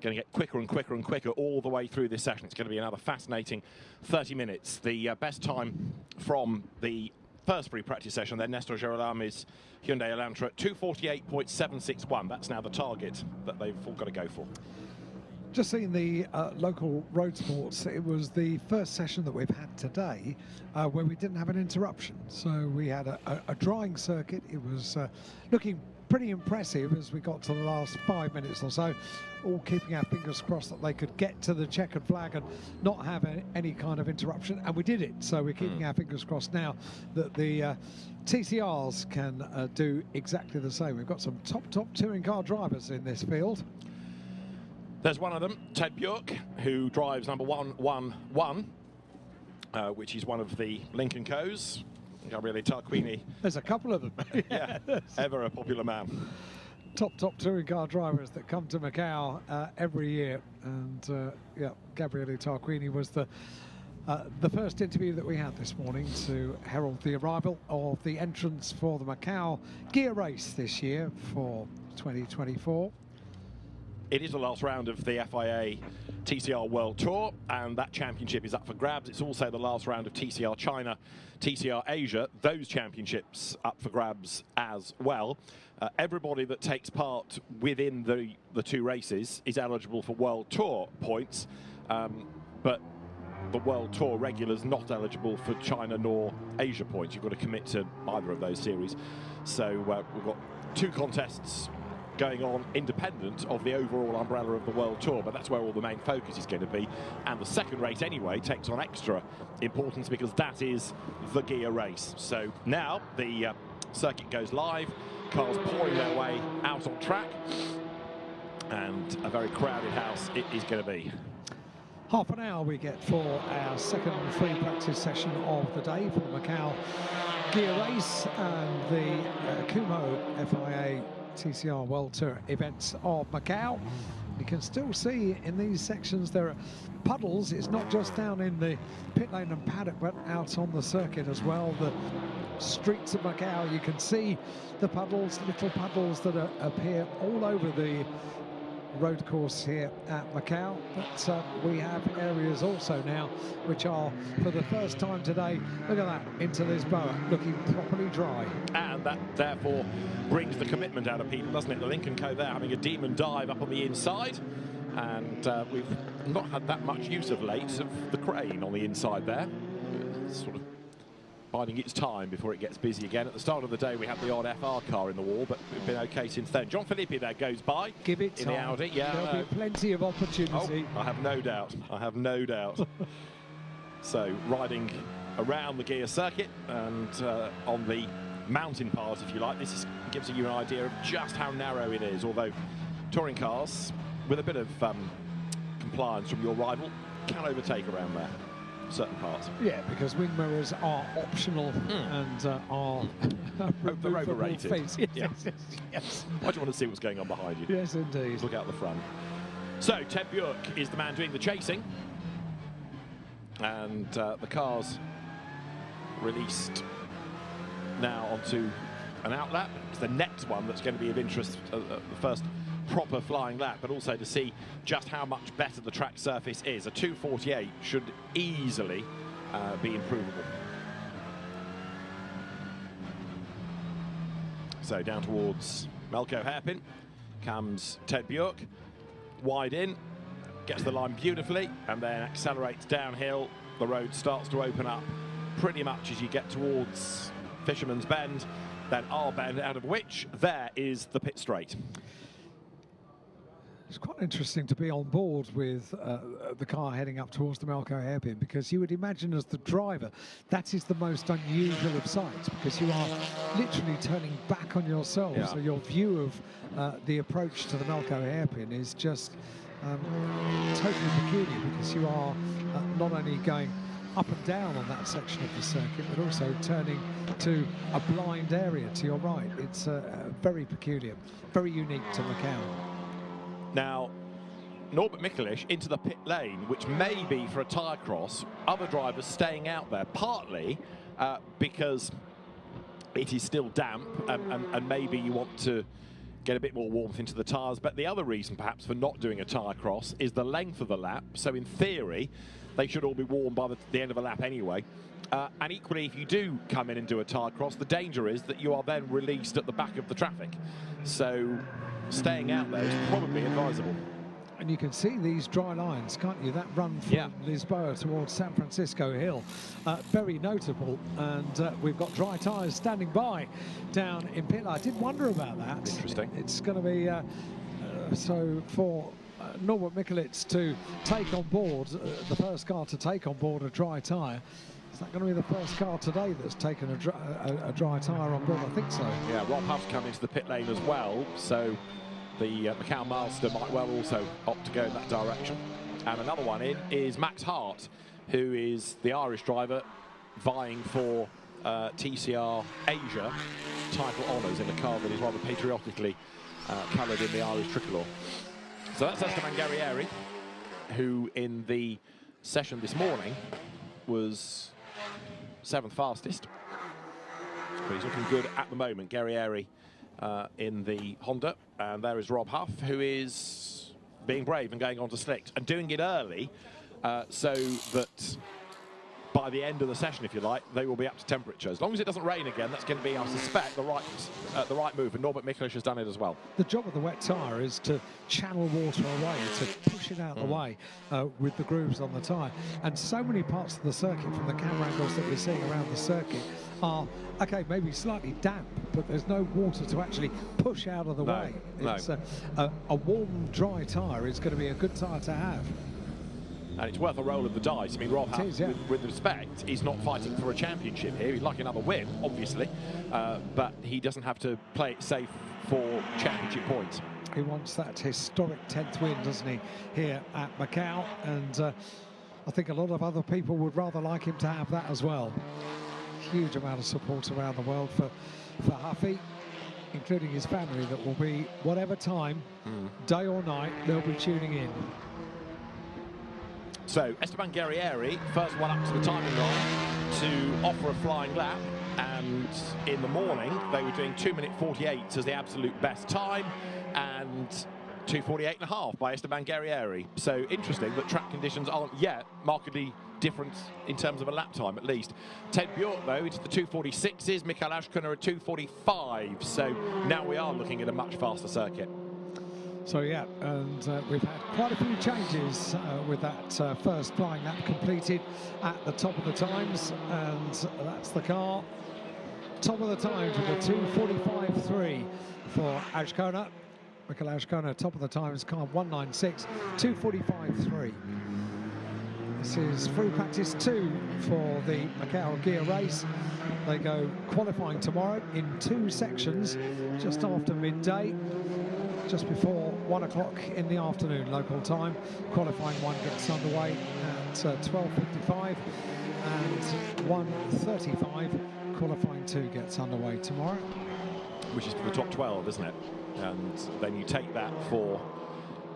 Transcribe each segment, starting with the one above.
going to get quicker and quicker and quicker all the way through this session. It's going to be another fascinating 30 minutes. The best time from the first free practice session, then Nestor Gerolami's Hyundai Elantra, 2:48.761. That's now the target that they've all got to go for. Just seeing the local road sports, it was the first session that we've had today where we didn't have an interruption. So we had a drying circuit. It was looking pretty impressive as we got to the last 5 minutes or so, all keeping our fingers crossed that they could get to the checkered flag and not have any kind of interruption, and we did it. So we're keeping our fingers crossed now that the TCRs can do exactly the same. We've got some top touring car drivers in this field. There's one of them, Ted Bjork, who drives number 111, which is one of the Lincoln Co's. Gabriele Tarquini. There's a couple of them. Yeah, ever a popular man. Top touring car drivers that come to Macau every year, and yeah, Gabriele Tarquini was the first interview that we had this morning to herald the arrival of the entrants for the Macau Guia race this year for 2024. It is the last round of the FIA TCR World Tour, and that championship is up for grabs. It's also the last round of TCR China, TCR Asia, those championships up for grabs as well. Everybody that takes part within the two races is eligible for World Tour points, but the World Tour regulars not eligible for China nor Asia points. You've got to commit to either of those series. So we've got two contests going on independent of the overall umbrella of the World Tour, but that's where all the main focus is going to be. And the second race anyway takes on extra importance because that is the Guia race. So now the circuit goes live, cars pouring their way out on track, and a very crowded house it is going to be. Half an hour we get for our second free practice session of the day for the Macau Guia race and the Kumho FIA TCR World Tour events of Macau. You can still see in these sections there are puddles. It's not just down in the pit lane and paddock, but out on the circuit as well. The streets of Macau, you can see the puddles, little puddles that appear all over the road course here at Macau, but we have areas also now which are, for the first time today, look at that, into Lisboa, looking properly dry. And that therefore brings the commitment out of people, doesn't it? The Lincoln Co there having a demon dive up on the inside, and we've not had that much use of late of the crane on the inside there. It's sort of biding its time before it gets busy again. At the start of the day we had the odd FR car in the wall, but we've been okay since then. John Philippi there goes by. Give it in time. The Audi. Yeah, there'll be plenty of opportunity. Oh, I have no doubt. I have no doubt. So riding around the Guia circuit and on the mountain part, if you like, this gives you an idea of just how narrow it is, although touring cars with a bit of compliance from your rival can overtake around there. Certain parts. Yeah, because wing mirrors are optional and are they're overrated. Yes, yes. Why do you want to see what's going on behind you? Yes, indeed. Look out the front. So Ted Bjork is the man doing the chasing, and the car's released now onto an outlap. It's the next one that's going to be of interest, the first proper flying lap, but also to see just how much better the track surface is. A 2:48 should easily be improvable. So down towards Melco hairpin comes Ted Bjork, wide in, gets the line beautifully, and then accelerates downhill. The road starts to open up pretty much as you get towards Fisherman's Bend, then our bend, out of which there is the pit straight. It's quite interesting to be on board with the car heading up towards the Melco hairpin, because you would imagine as the driver that is the most unusual of sights, because you are literally turning back on yourself. Yeah. So your view of the approach to the Melco hairpin is just totally peculiar, because you are not only going up and down on that section of the circuit, but also turning to a blind area to your right. It's very peculiar, very unique to Macau. Now, Norbert Mikulic into the pit lane, which may be for a tyre cross, other drivers staying out there, partly because it is still damp and maybe you want to get a bit more warmth into the tyres. But the other reason perhaps for not doing a tyre cross is the length of the lap. So in theory, they should all be warm by the end of a lap anyway. And equally, if you do come in and do a tyre cross, the danger is that you are then released at the back of the traffic. So staying out there is probably advisable. And you can see these dry lines, can't you? That run from Lisboa towards San Francisco Hill, very notable. And we've got dry tyres standing by down in pit lane. I did wonder about that. Interesting. It's going to be so for Norbert Mikulec to take on board, the first car to take on board a dry tyre. Is that going to be the first car today that's taken a dry tyre on board? I think so. Yeah, Rob Huff's come into the pit lane as well, so the Macau Master might well also opt to go in that direction. And another one in is Max Hart, who is the Irish driver vying for TCR Asia title honours in a car that is rather patriotically coloured in the Irish tricolour. So that's Esteban Guerrieri, who in the session this morning was 7th fastest. But he's looking good at the moment, Guerrieri in the Honda. And there is Rob Huff, who is being brave and going on to slick and doing it early so that by the end of the session, if you like, they will be up to temperature. As long as it doesn't rain again, that's going to be, I suspect, the right move. And Norbert Mikulec has done it as well. The job of the wet tyre is to channel water away, to push it out the way with the grooves on the tyre. And so many parts of the circuit, from the camera angles that we're seeing around the circuit, are, okay, maybe slightly damp, but there's no water to actually push out of the way. It's a warm, dry tyre is going to be a good tyre to have. And it's worth a roll of the dice. I mean, Rob Huff, with respect, he's not fighting for a championship here. He'd like another win, obviously, but he doesn't have to play it safe for championship points. He wants that historic 10th win, doesn't he, here at Macau? And I think a lot of other people would rather like him to have that as well. Huge amount of support around the world for Huffy, including his family, that will be, whatever time, day or night, they'll be tuning in. So Esteban Guerrieri, first one up to the timing line to offer a flying lap, and in the morning they were doing 2:48 as the absolute best time, and 2:48.5 by Esteban Guerrieri. So interesting that track conditions aren't yet markedly different in terms of a lap time, at least. Ted Bjork, though, it's the 2:46s, Mikael Ashkuna at 2:45, so now we are looking at a much faster circuit. So yeah, and we've had quite a few changes with that first flying lap completed at the top of the times, and that's the car. Top of the times with a 2:45.3 for Ashkona. Mikael Ashkona, top of the times, car 196, 2:45.3. This is free practice 2 for the Macau Guia race. They go qualifying tomorrow in 2 sections, just after midday. Just before 1 o'clock in the afternoon local time. Qualifying 1 gets underway at 12:55, and 1:35 qualifying 2 gets underway tomorrow. Which is for the top 12, isn't it? And then you take that for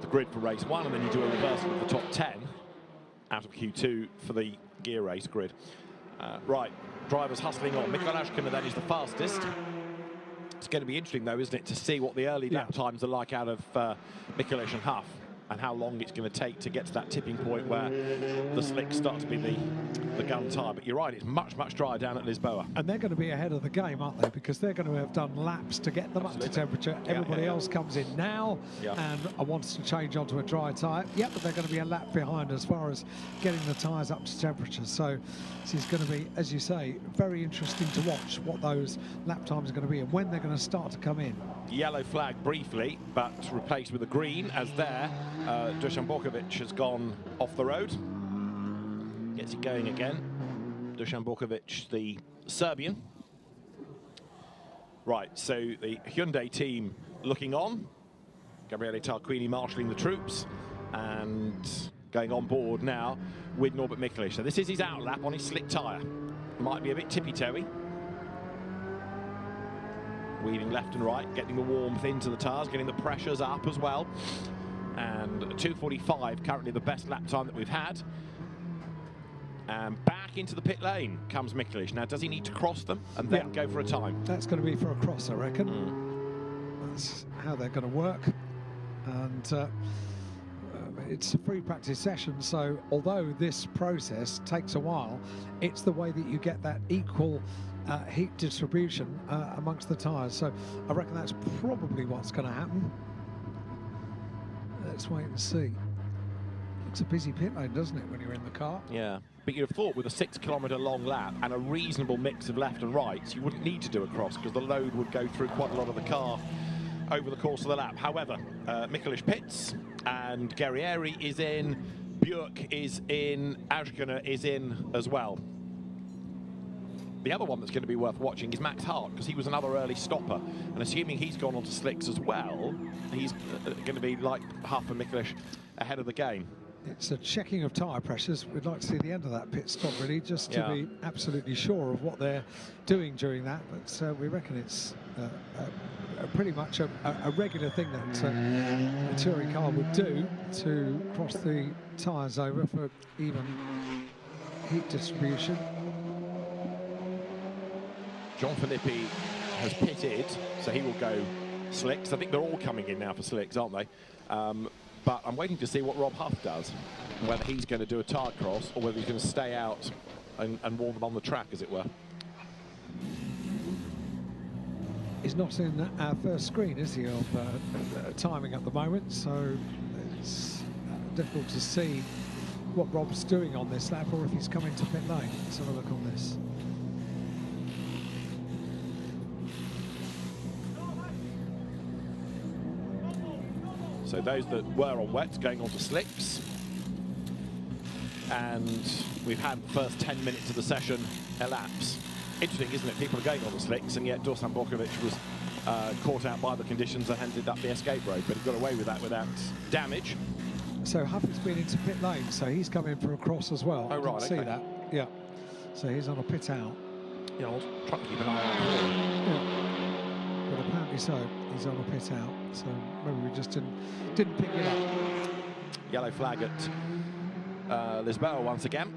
the grid for race 1, and then you do a reversal of the top 10 out of Q2 for the gear race grid. Right, drivers hustling on. Mikael Ashkona then is the fastest. It's going to be interesting, though, isn't it, to see what the early lap times are like out of Mikulec and Huff, and how long it's going to take to get to that tipping point where the slicks start to be the gun tyre. But you're right, it's much, much drier down at Lisboa. And they're going to be ahead of the game, aren't they? Because they're going to have done laps to get them up to temperature. Everybody else comes in now and wants to change onto a dry tyre. Yep, but they're going to be a lap behind as far as getting the tyres up to temperature. So this is going to be, as you say, very interesting to watch what those lap times are going to be and when they're going to start to come in. Yellow flag briefly, but replaced with a green, as there Dusan Borkovic has gone off the road. Gets it going again. Dusan Borkovic, the Serbian. Right, so the Hyundai team looking on. Gabriele Tarquini marshalling the troops and going on board now with Norbert Mikulec. So this is his outlap on his slick tyre. Might be a bit tippy-toey. Weaving left and right, getting the warmth into the tyres, getting the pressures up as well. And 2:45, currently the best lap time that we've had. And back into the pit lane comes Mikulec. Now, does he need to cross them and then go for a time? That's going to be for a cross, I reckon. That's how they're going to work. And it's a free practice session, so although this process takes a while, it's the way that you get that equal heat distribution amongst the tyres. So I reckon that's probably what's going to happen. Let's wait and see. Looks a busy pit lane, doesn't it, when you're in the car? Yeah, but you'd have thought with a 6-kilometre long lap and a reasonable mix of left and rights, you wouldn't need to do a cross because the load would go through quite a lot of the car over the course of the lap. However, Mikulish pits and Guerrieri is in, Björk is in, Ajkana is in as well. The other one that's going to be worth watching is Max Hart, because he was another early stopper, and assuming he's gone onto slicks as well, he's going to be like Huff and Mikulish ahead of the game. It's a checking of tyre pressures. We'd like to see the end of that pit stop, really, just to be absolutely sure of what they're doing during that. But we reckon it's pretty much a regular thing that a touring car would do to cross the tyres over for even heat distribution. John Filippi has pitted, so he will go slicks. I think they're all coming in now for slicks, aren't they? But I'm waiting to see what Rob Huff does, whether he's going to do a tyre cross or whether he's going to stay out and warm them on the track, as it were. He's not in our first screen, is he, of timing at the moment, so it's difficult to see what Rob's doing on this lap or if he's coming to pit lane. Let's have a look on this. So those that were on wets going on to slicks. And we've had the first 10 minutes of the session elapse. Interesting, isn't it? People are going on the slicks, and yet Dusan Bokovic was caught out by the conditions and ended up the escape road, but he got away with that without damage. So Huff has been into pit lane, so he's come in for a cross as well. Oh, right, see that. Yeah. So he's on a pit out. Yeah, I'll try to keep an eye on him. Yeah. But apparently so. He's on a pit out, so maybe we just didn't pick it up. Yellow flag at Lisboa once again.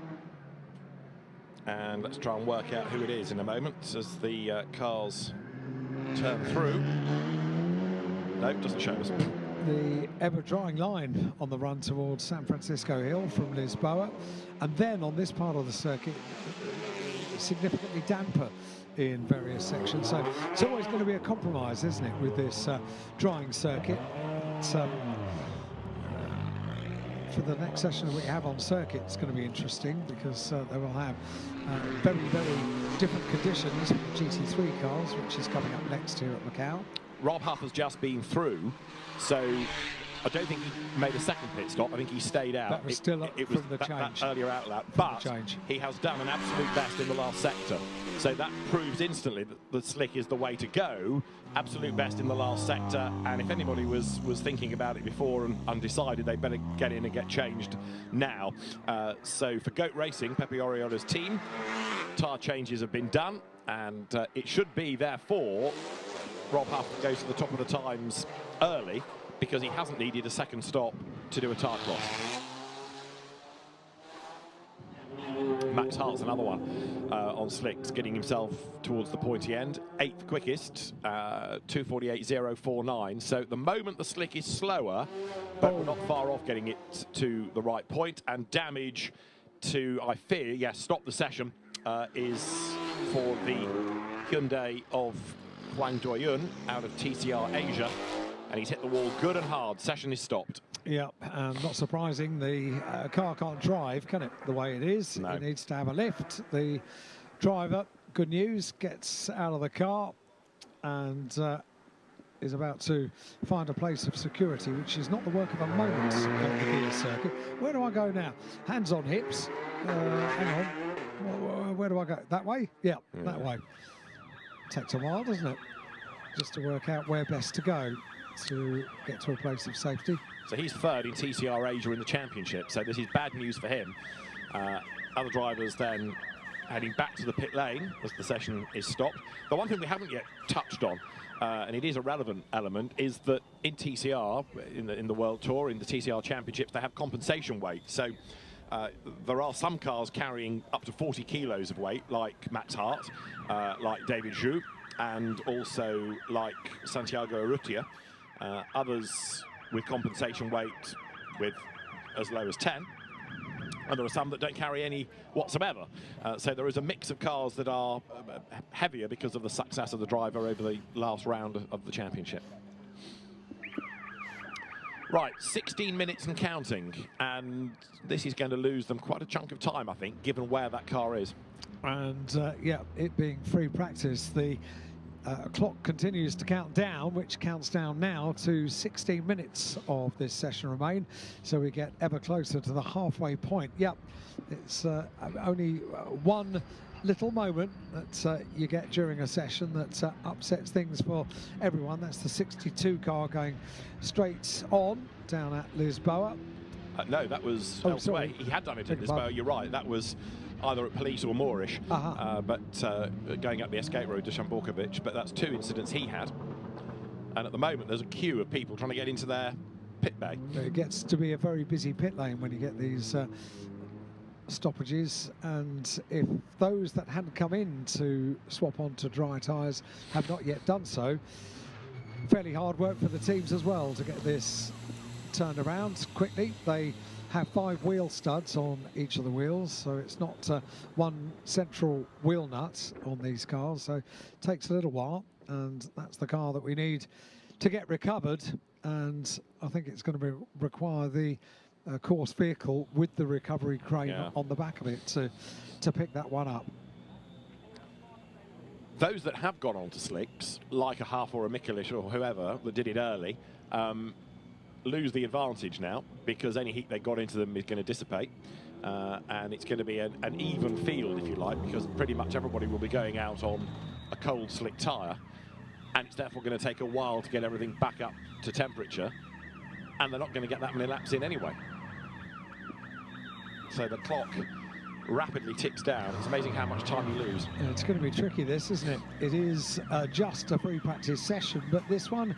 And let's try and work out who it is in a moment as the cars turn through. No, it doesn't show us. The ever-drying line on the run towards San Francisco Hill from Lisboa, and then on this part of the circuit, significantly damper in various sections. So it's always going to be a compromise, isn't it, with this drying circuit. For the next session that we have on circuit, it's going to be interesting because they will have very, very different conditions for the GT3 cars, which is coming up next here at Macau. Rob Huff has just been through, so I don't think he made a second pit stop. I think he stayed out. That was still up from the change. That earlier outlap, but he has done an absolute best in the last sector. So that proves instantly that the slick is the way to go. Absolute best in the last sector, and if anybody was thinking about it before and undecided, they better get in and get changed now. So for Goat Racing, Pepe Oriola's team, tyre changes have been done, and it should be, therefore, Rob Huff goes to the top of the times early because he hasn't needed a second stop to do a tyre cross. Max Hart's another one on slicks, getting himself towards the pointy end. 8th quickest, 2:48.049. So at the moment the slick is slower, but we're not far off getting it to the right point. And damage to, I fear, yes, stop the session is for the Hyundai of Huang Doyun out of TCR Asia, and he's hit the wall good and hard. Session is stopped. Yeah, not surprising. The car can't drive, can it, the way it is? No. It needs to have a lift. The driver, good news, gets out of the car and is about to find a place of security, which is not the work of a moment on the gear circuit. Where do I go now? Hands on hips. Hang on. Where do I go? That way? Yeah, that way. Takes a while, doesn't it? Just to work out where best to go to get to a place of safety. So he's third in TCR Asia in the championship, so this is bad news for him. Other drivers then heading back to the pit lane as the session is stopped. The one thing we haven't yet touched on, and it is a relevant element, is that in TCR, in the World Tour, in the TCR Championships, they have compensation weight. So there are some cars carrying up to 40 kilos of weight, like Max Hart, like David Zhu, and also like Santiago Urrutia, others with compensation weight with as low as 10. And there are some that don't carry any whatsoever. So there is a mix of cars that are heavier because of the success of the driver over the last round of the championship. Right, 16 minutes and counting, and this is going to lose them quite a chunk of time, I think, given where that car is. And yeah, it being free practice, the clock continues to count down, which counts down now to 16 minutes of this session remain. So we get ever closer to the halfway point. Yep, it's only one little moment that you get during a session that upsets things for everyone. That's the 62 car going straight on down at Lisboa. No, that was elsewhere. He had done it at Lisboa, you're right. That was either at Police or Moorish, but going up the escape road to Shamborkovic, but that's 2 incidents he had. And at the moment, there's a queue of people trying to get into their pit bay. It gets to be a very busy pit lane when you get these stoppages, and if those that hadn't come in to swap onto dry tyres have not yet done so, fairly hard work for the teams as well to get this turned around quickly. They have 5 wheel studs on each of the wheels, so it's not one central wheel nut on these cars, so it takes a little while, and that's the car that we need to get recovered. And I think it's going to require the course vehicle with the recovery crane on the back of it to pick that one up. Those that have gone on to slicks, like a Huff or a Mikulic or whoever that did it early, lose the advantage now, because any heat they got into them is going to dissipate, and it's going to be an even field, if you like, because pretty much everybody will be going out on a cold slick tyre, and it's therefore going to take a while to get everything back up to temperature, and they're not going to get that many laps in anyway. So the clock rapidly ticks down. It's amazing how much time you lose. Yeah, it's going to be tricky, this, isn't it? It is just a free practice session, but this one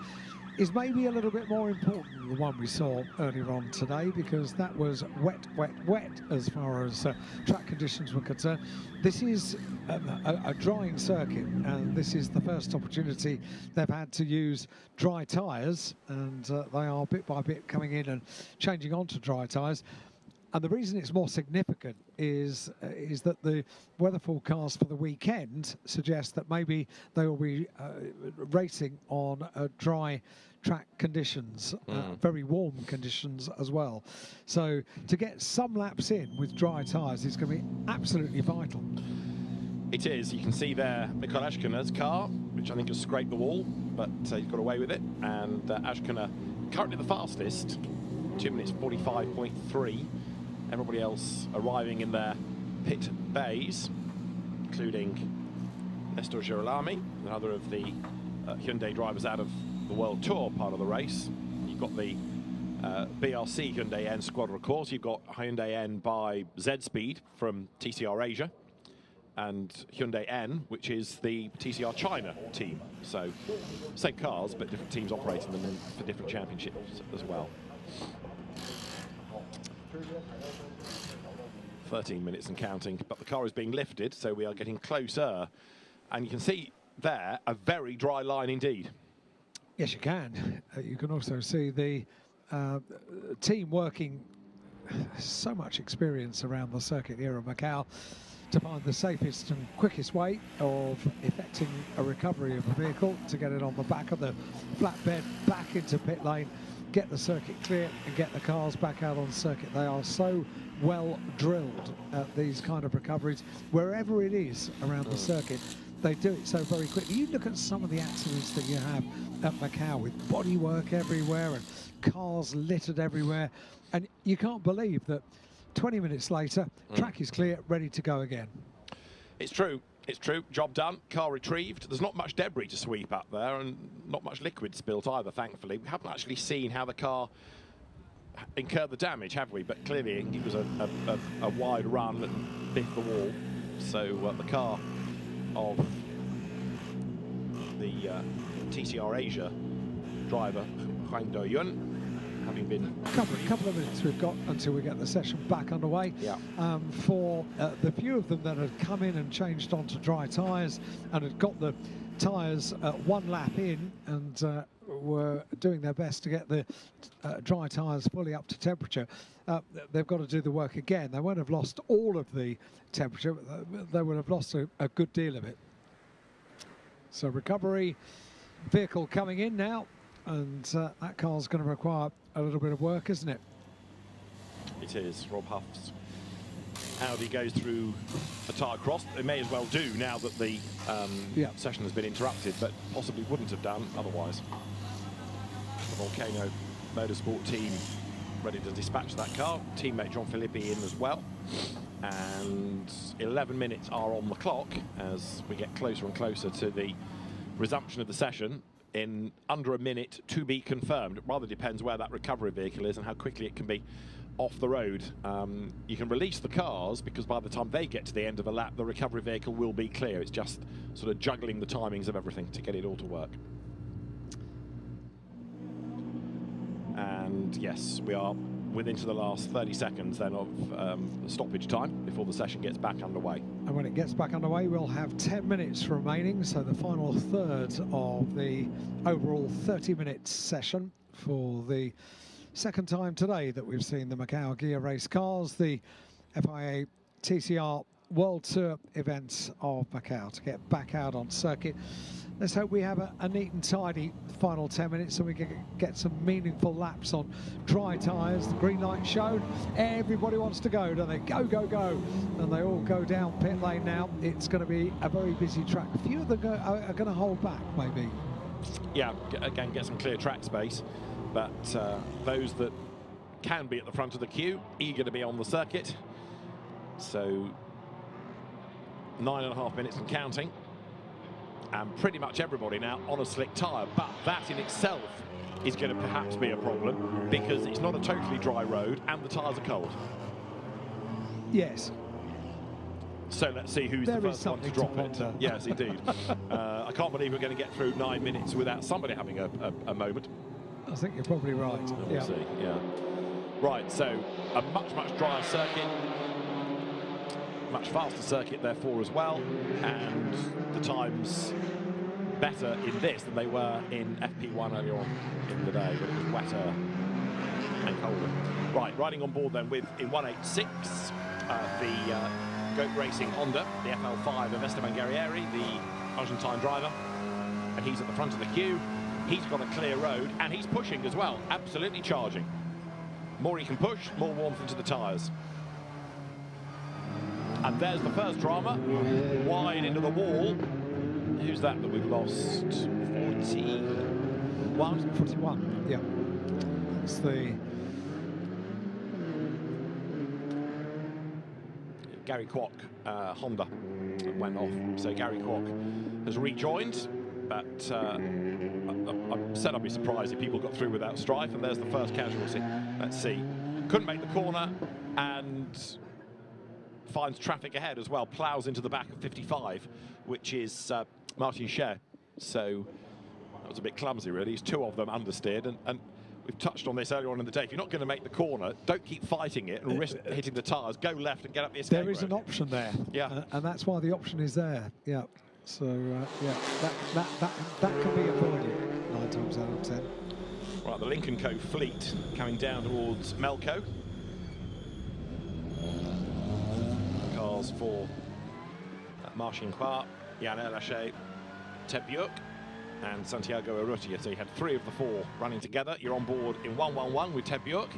is maybe a little bit more important than the one we saw earlier on today, because that was wet, wet, wet as far as track conditions were concerned. This is a drying circuit, and this is the first opportunity they've had to use dry tyres, and they are bit by bit coming in and changing onto dry tyres. And the reason it's more significant is that the weather forecast for the weekend suggests that maybe they will be racing on dry track conditions, very warm conditions as well. So to get some laps in with dry tyres is going to be absolutely vital. It is. You can see there Mikael Ashkena's car, which I think has scraped the wall, but he's got away with it. And Ashkena currently the fastest, 2 minutes 45.3. Everybody else arriving in their pit bays, including Nestor Girolami, another of the Hyundai drivers out of the World Tour part of the race. You've got the BRC Hyundai N squad, of course. You've got Hyundai N by Z-Speed from TCR Asia, and Hyundai N, which is the TCR China team. So same cars, but different teams operating them for different championships as well. 13 minutes and counting, but the car is being lifted, so we are getting closer. And you can see there a very dry line indeed. Yes, you can. You can also see the team working so much experience around the circuit here at Macau to find the safest and quickest way of effecting a recovery of a vehicle, to get it on the back of the flatbed, back into pit lane, get the circuit clear and get the cars back out on the circuit. They are so well drilled at these kind of recoveries. Wherever it is around the circuit, they do it so very quickly. You look at some of the accidents that you have at Macau with bodywork everywhere and cars littered everywhere, and you can't believe that 20 minutes later, track is clear, ready to go again. It's true. It's true. Job done. Car retrieved. There's not much debris to sweep up there, and not much liquid spilt either, thankfully. We haven't actually seen how the car incurred the damage, have we? But clearly it was a wide run and biffed the wall. So the car of the TCR Asia driver, Huang Do-yun, having been... Couple of minutes we've got until we get the session back underway. For the few of them that had come in and changed onto dry tyres and had got the tyres 1 lap in and were doing their best to get the dry tyres fully up to temperature. They've got to do the work again. They won't have lost all of the temperature, but they would have lost a good deal of it. So recovery vehicle coming in now, and that car's going to require a little bit of work, isn't it? It is. Rob Huff's Audi goes through a tyre cross. They may as well do now that the session has been interrupted, but possibly wouldn't have done otherwise. The Volcano Motorsport team ready to dispatch that car. Teammate John Filippi in as well. And 11 minutes are on the clock as we get closer and closer to the resumption of the session. In under a minute to be confirmed. It rather depends where that recovery vehicle is and how quickly it can be off the road. You can release the cars because by the time they get to the end of a lap, the recovery vehicle will be clear. It's just sort of juggling the timings of everything to get it all to work. And yes, we are within the last 30 seconds then of stoppage time before the session gets back underway. And when it gets back underway, we'll have 10 minutes remaining, so the final third of the overall 30-minute session for the second time today that we've seen the Macau Guia race cars, the FIA TCR World Tour events of Macau to get back out on circuit. Let's hope we have a neat and tidy final 10 minutes so we can get some meaningful laps on dry tyres. The green light shown. Everybody wants to go, don't they? Go, go, go. And they all go down pit lane now. It's going to be a very busy track. A few of them are going to hold back, maybe. Yeah, again, get some clear track space. But those that can be at the front of the queue, eager to be on the circuit. So 9.5 minutes and counting. And pretty much everybody now on a slick tyre, but that in itself is going to perhaps be a problem because it's not a totally dry road and the tyres are cold. Yes. So let's see who's the first one to drop it. Yes, indeed. I can't believe we're going to get through 9 minutes without somebody having a moment. I think you're probably right. We'll see, yeah. Right, so a much, much drier circuit. Much faster circuit therefore as well, and the times better in this than they were in FP1 earlier on in the day when it was wetter and colder. Right, riding on board then with in 186 the Goat Racing Honda, the FL5 of Esteban Guerrieri, the Argentine driver, and he's at the front of the queue. He's got a clear road and he's pushing as well, absolutely charging. More he can push, more warmth into the tyres. And there's the first drama, wide into the wall. Who's that we've lost? 41? 41, yeah. It's the... Gary Kwok, Honda, went off. So Gary Kwok has rejoined, but I said I'd be surprised if people got through without strife, and there's the first casualty. Let's see. Couldn't make the corner, and finds traffic ahead as well, ploughs into the back of 55, which is Martin Scher. So that was a bit clumsy, really. He's two of them understeered, and we've touched on this earlier on in the day. If you're not going to make the corner, don't keep fighting it and risk hitting the tyres. Go left and get up the escape road. There is an option there. Yeah. And that's why the option is there. Yeah. So, yeah, that can be avoided 9 times out of 10. Right, the Lincoln Co. fleet coming down towards Melco. Cars for Marcin Kwa, Jan Erlaché, Ted Björk and Santiago Urrutia. So you had 3 of the 4 running together. You're on board in 111 with Ted Björk.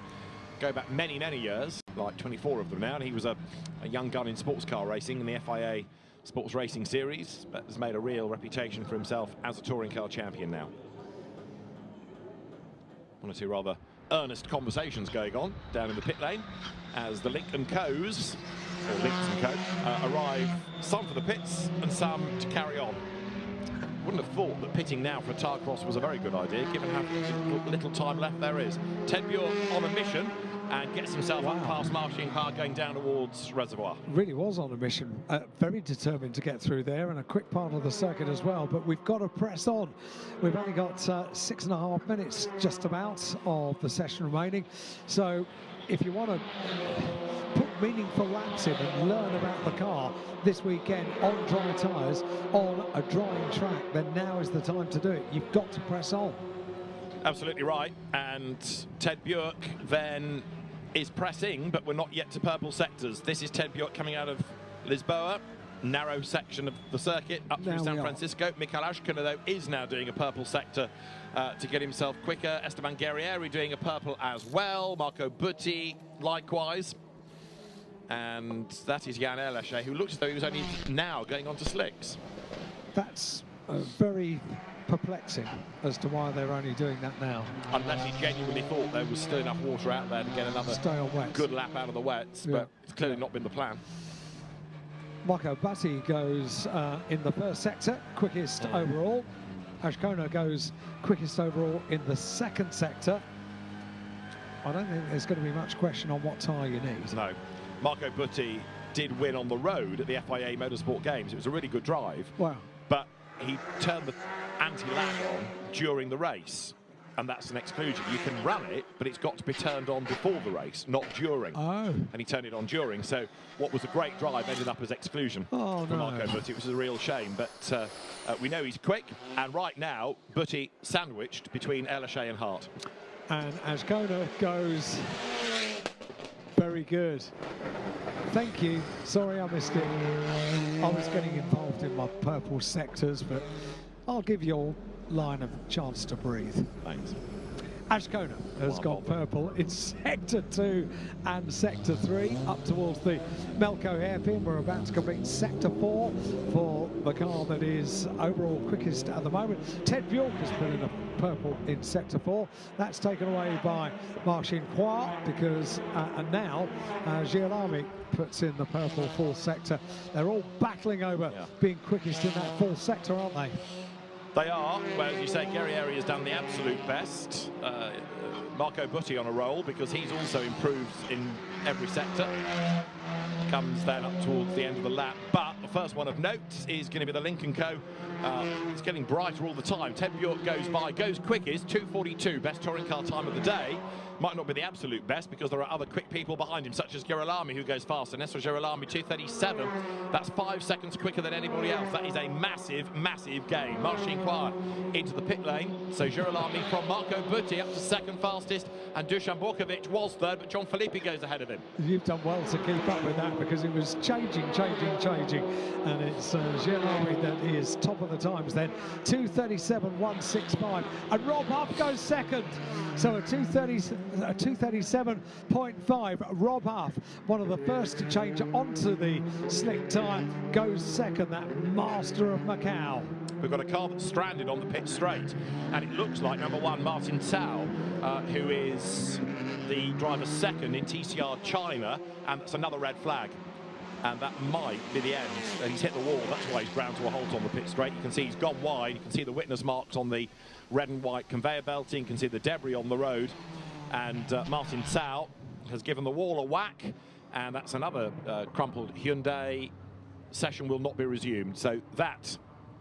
Go back many, many years, like 24 of them now. And he was a young gun in sports car racing in the FIA Sports Racing Series, but has made a real reputation for himself as a touring car champion now. One or two rather earnest conversations going on down in the pit lane as the Lincoln Co's, or Links and Co, arrive, some for the pits and some to carry on. Wouldn't have thought that pitting now for a tyre cross was a very good idea, given how little time left there is. Ted Björk on a mission and gets himself up past Marcin Kwa going down towards Reservoir. Really was on a mission, very determined to get through there, and a quick part of the circuit as well, but we've got to press on. We've only got 6.5 minutes just about of the session remaining, so if you want to put meaningful laps in and learn about the car this weekend on dry tyres, on a drying track, then now is the time to do it. You've got to press on. Absolutely right. And Ted Bjork then is pressing, but we're not yet to purple sectors. This is Ted Bjork coming out of Lisboa, narrow section of the circuit up through San Francisco. Michael Ashkona, though, is now doing a purple sector to get himself quicker. Esteban Guerrieri doing a purple as well. Marco Butti likewise. And that is Jan Erleche, who looks as though he was only now going on to slicks. That's very perplexing as to why they're only doing that now. Unless he genuinely thought there was still enough water out there to get another good lap out of the wets, but it's clearly not been the plan. Marco Butti goes in the first sector, quickest overall. Ashkona goes quickest overall in the second sector. I don't think there's going to be much question on what tyre you need. No. Marco Butti did win on the road at the FIA Motorsport Games. It was a really good drive. Wow. But he turned the anti-lag on during the race, and that's an exclusion. You can run it, but it's got to be turned on before the race, not during. Oh. And he turned it on during, so what was a great drive ended up as exclusion for Marco Butti. It was a real shame, but we know he's quick, and right now, Butti sandwiched between Erleche and Hart. And Ashkona goes very good. Thank you. Sorry I missed it. I was getting involved in my purple sectors, but I'll give your line a chance to breathe. Thanks. Ashkona has got purple in Sector 2 and Sector 3 up towards the Melco hairpin. We're about to complete Sector 4 for the car that is overall quickest at the moment. Ted Bjork has put in a purple in Sector 4. That's taken away by Marcin Croix because, and now Girolami puts in the purple fourth sector. They're all battling over being quickest in that fourth sector, aren't they? They are. Well, as you say, Guerrieri has done the absolute best. Marco Butti on a roll because he's also improved in every sector. Comes then up towards the end of the lap. But the first one of note is going to be the Lincoln Co. It's getting brighter all the time. Ted Bjork goes by, goes quickest, 2:42, best touring car time of the day. Might not be the absolute best because there are other quick people behind him, such as Girolami, who goes faster. Néstor Girolami, 2:37. That's 5 seconds quicker than anybody else. That is a massive, massive gain. Marcin Croix into the pit lane. So Girolami from Marco Butti up to second fastest, and Dusan Borkovic was third, but John Philippi goes ahead of him. You've done well to keep up with that because it was changing, and it's Girolami that is top of the times then. 2:37.165, and Rob Huff goes second. So a 2:37.5. Rob Huff, one of the first to change onto the slick tyre, goes second. That master of Macau. We've got a car that's stranded on the pit straight, and it looks like number one, Martin Cao, who is the driver's second in TCR China, and that's another red flag. And that might be the end. And he's hit the wall. That's why he's ground to a halt on the pit straight. You can see he's gone wide. You can see the witness marks on the red and white conveyor belting. You can see the debris on the road. And Martin Cao has given the wall a whack. And that's another crumpled Hyundai. Session will not be resumed. So that,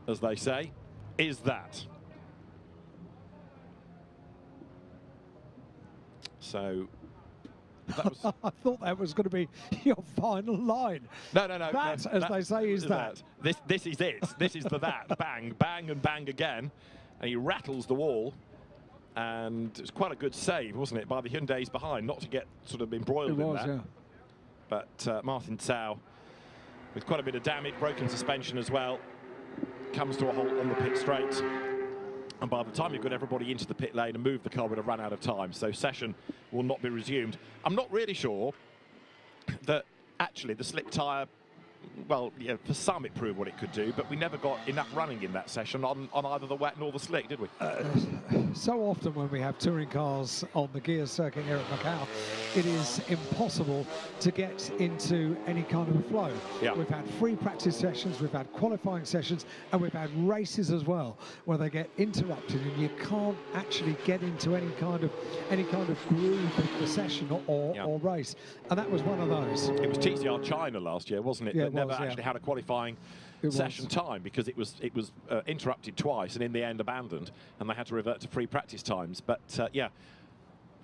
as they say, is that. So that was I thought that was going to be your final line. No. That, as they say, is that. This is it. This is the that. Bang, bang, and bang again. And he rattles the wall. And it's quite a good save, wasn't it, by the Hyundais behind, not to get sort of embroiled in that. Yeah. But Martin Cao, with quite a bit of damage, broken suspension as well, comes to a halt on the pit straight. And by the time you've got everybody into the pit lane and moved, the car would have run out of time. So session will not be resumed. I'm not really sure that actually the slick tyre, well, yeah, for some it proved what it could do, but we never got enough running in that session on either the wet nor the slick, did we? So often when we have touring cars on the gear circuit here at Macau, it is impossible to get into any kind of a flow. Yeah. We've had free practice sessions, we've had qualifying sessions, and we've had races as well, where they get interrupted and you can't actually get into any kind of groove of the session or race. And that was one of those. It was TCR China last year, wasn't it? Yeah, that never actually had a qualifying session time because it was interrupted twice and in the end abandoned, and they had to revert to free practice times. But yeah,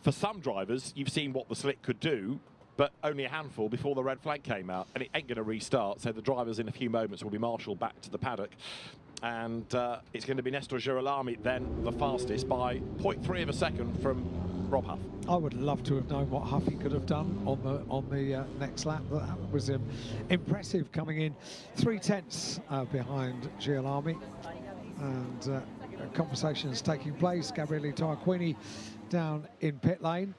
for some drivers, you've seen what the slick could do. but only a handful before the red flag came out, and it ain't going to restart. So the drivers in a few moments will be marshalled back to the paddock, and it's going to be Nestor Girolami then the fastest by 0.3 of a second from Rob Huff. I would love to have known what Huffy could have done on the next lap. That was impressive, coming in 0.3 behind Girolami, and conversations taking place. Gabriele Tarquini down in pit lane.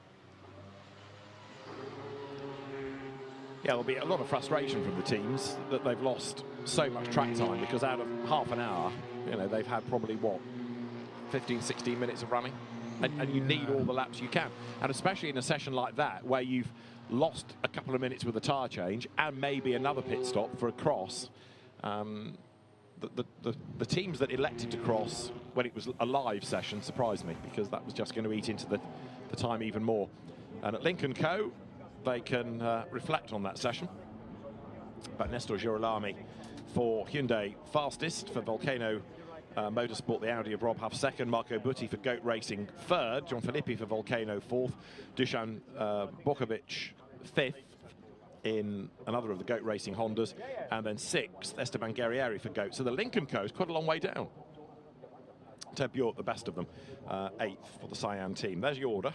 Yeah, there'll be a lot of frustration from the teams that they've lost so much track time, because out of half an hour, you know, they've had probably, what, 15, 16 minutes of running? And you need all the laps you can. And especially in a session like that, where you've lost a couple of minutes with a tyre change and maybe another pit stop for a cross, the teams that elected to cross when it was a live session surprised me, because that was just going to eat into the time even more. And at Lynk & Co, they can reflect on that session. But Nestor Girolami for Hyundai fastest, for Volcano Motorsport, the Audi of Rob Huff second, Marco Butti for Goat Racing third, John Filippi for Volcano fourth, Dusan Bokovic fifth in another of the Goat Racing Hondas, and then sixth, Esteban Guerrieri for Goat. So the Lynk & Co is quite a long way down. Ted Bjork, the best of them, eighth for the Cyan team. There's your order.